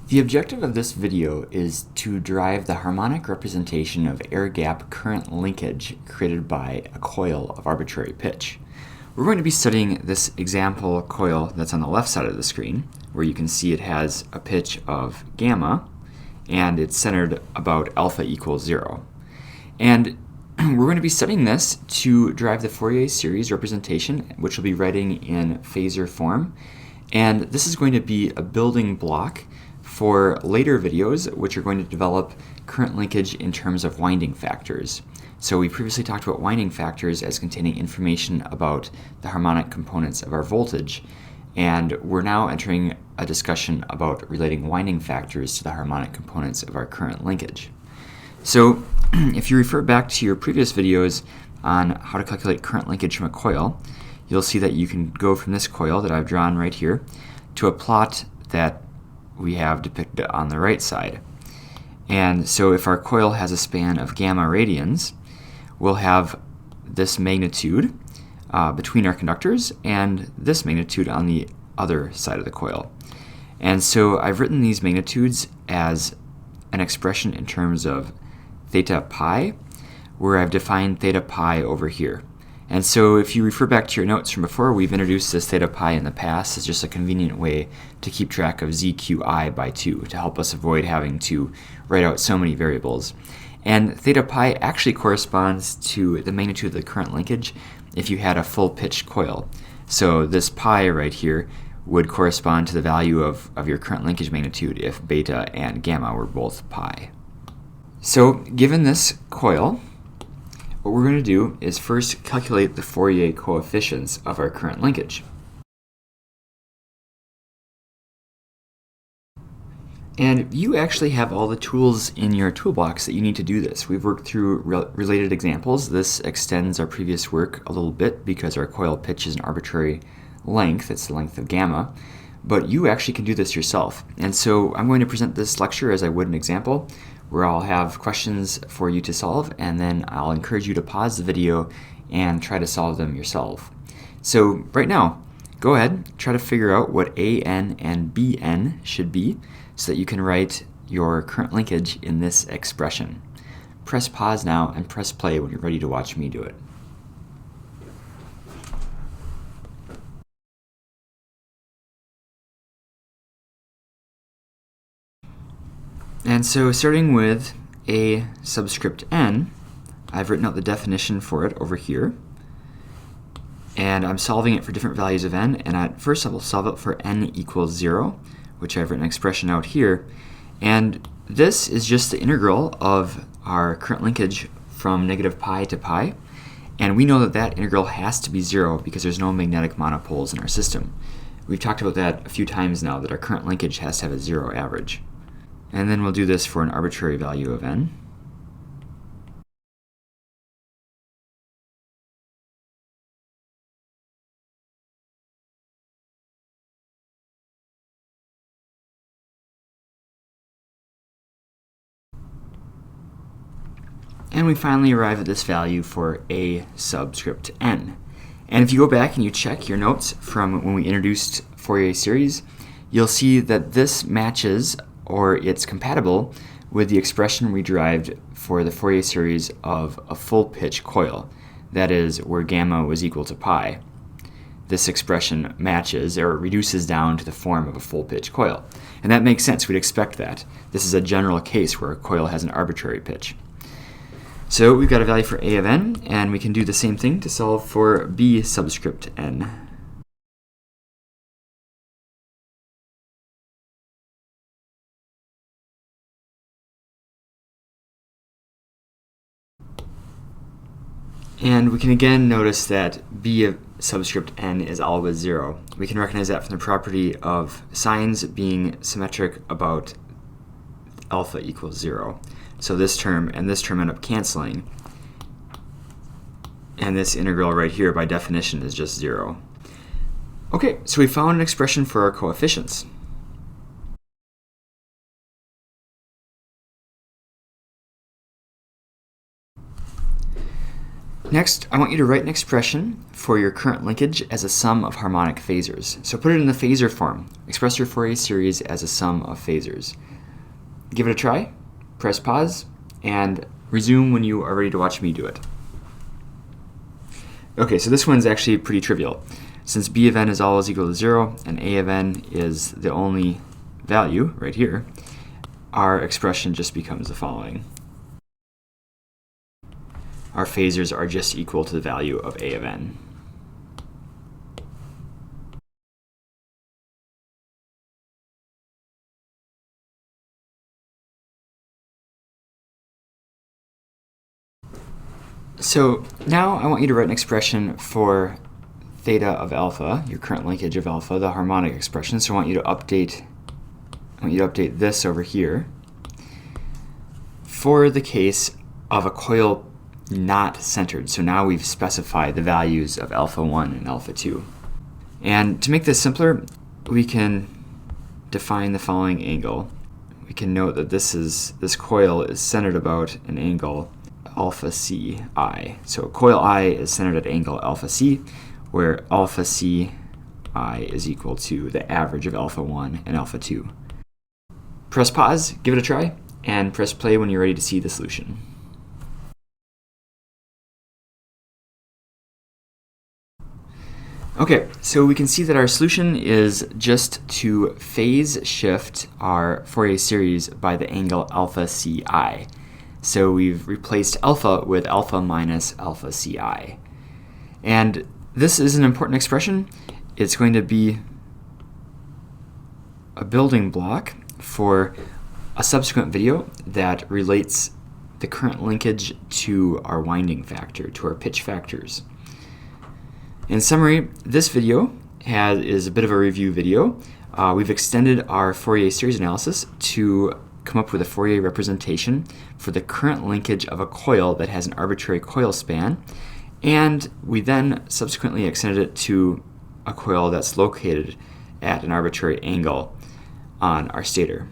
The objective of this video is to derive the harmonic representation of air gap current linkage created by a coil of arbitrary pitch. We're going to be studying this example coil that's on the left side of the screen, where you can see it has a pitch of gamma, and it's centered about alpha equals 0. And we're going to be studying this to derive the Fourier series representation, which we'll be writing in phasor form. And this is going to be a building block for later videos, which are going to develop current linkage in terms of winding factors. So we previously talked about winding factors as containing information about the harmonic components of our voltage, and we're now entering a discussion about relating winding factors to the harmonic components of our current linkage. So if you refer back to your previous videos on how to calculate current linkage from a coil, you'll see that you can go from this coil that I've drawn right here to a plot that we have depicted on the right side. And so if our coil has a span of gamma radians, we'll have this magnitude between our conductors and this magnitude on the other side of the coil. And so I've written these magnitudes as an expression in terms of theta pi, where I've defined theta pi over here. And so if you refer back to your notes from before, we've introduced this theta pi in the past as just a convenient way to keep track of zqi by 2 to help us avoid having to write out so many variables. And theta pi actually corresponds to the magnitude of the current linkage if you had a full pitch coil. So this pi right here would correspond to the value of your current linkage magnitude if beta and gamma were both pi. So given this coil, what we're going to do is first calculate the Fourier coefficients of our current linkage. And you actually have all the tools in your toolbox that you need to do this. We've worked through related examples. This extends our previous work a little bit because our coil pitch is an arbitrary length. It's the length of gamma. But you actually can do this yourself. And so I'm going to present this lecture as I would an example, where I'll have questions for you to solve, and then I'll encourage you to pause the video and try to solve them yourself. So right now, go ahead, try to figure out what AN and BN should be so that you can write your current linkage in this expression. Press pause now and press play when you're ready to watch me do it. And so starting with A subscript n, I've written out the definition for it over here. And I'm solving it for different values of n. And at first I will solve it for n equals 0, which I've written an expression out here. And this is just the integral of our current linkage from negative pi to pi. And we know that that integral has to be 0 because there's no magnetic monopoles in our system. We've talked about that a few times now, that our current linkage has to have a 0 average. And then we'll do this for an arbitrary value of n. And we finally arrive at this value for A subscript n. And if you go back and you check your notes from when we introduced Fourier series, you'll see that this matches, or it's compatible with the expression we derived for the Fourier series of a full pitch coil, that is, where gamma was equal to pi. This expression matches, or reduces down to the form of a full pitch coil. And that makes sense, we'd expect that. This is a general case where a coil has an arbitrary pitch. So we've got a value for A of n, and we can do the same thing to solve for B subscript n. And we can again notice that B of subscript n is always 0. We can recognize that from the property of signs being symmetric about alpha equals 0. So this term and this term end up canceling. And this integral right here, by definition, is just 0. Okay, so we found an expression for our coefficients. Next, I want you to write an expression for your current linkage as a sum of harmonic phasors. So put it in the phasor form. Express your Fourier series as a sum of phasors. Give it a try, press pause, and resume when you are ready to watch me do it. Okay, so this one's actually pretty trivial. Since b of n is always equal to 0 and a of n is the only value right here, our expression just becomes the following. Our phasors are just equal to the value of a of n. So now I want you to write an expression for theta of alpha, your current linkage of alpha, the harmonic expression. So I want you to update this over here for the case of a coil not centered. So now we've specified the values of alpha 1 and alpha 2. And to make this simpler, we can define the following angle. We can note that this coil is centered about an angle alpha c I. So coil I is centered at angle alpha c, where alpha c I is equal to the average of alpha 1 and alpha 2. Press pause, give it a try, and press play when you're ready to see the solution. Okay, so we can see that our solution is just to phase shift our Fourier series by the angle alpha ci. So we've replaced alpha with alpha minus alpha ci. And this is an important expression. It's going to be a building block for a subsequent video that relates the current linkage to our winding factor, to our pitch factors. In summary, this video is a bit of a review video. We've extended our Fourier series analysis to come up with a Fourier representation for the current linkage of a coil that has an arbitrary coil span, and we then subsequently extended it to a coil that's located at an arbitrary angle on our stator.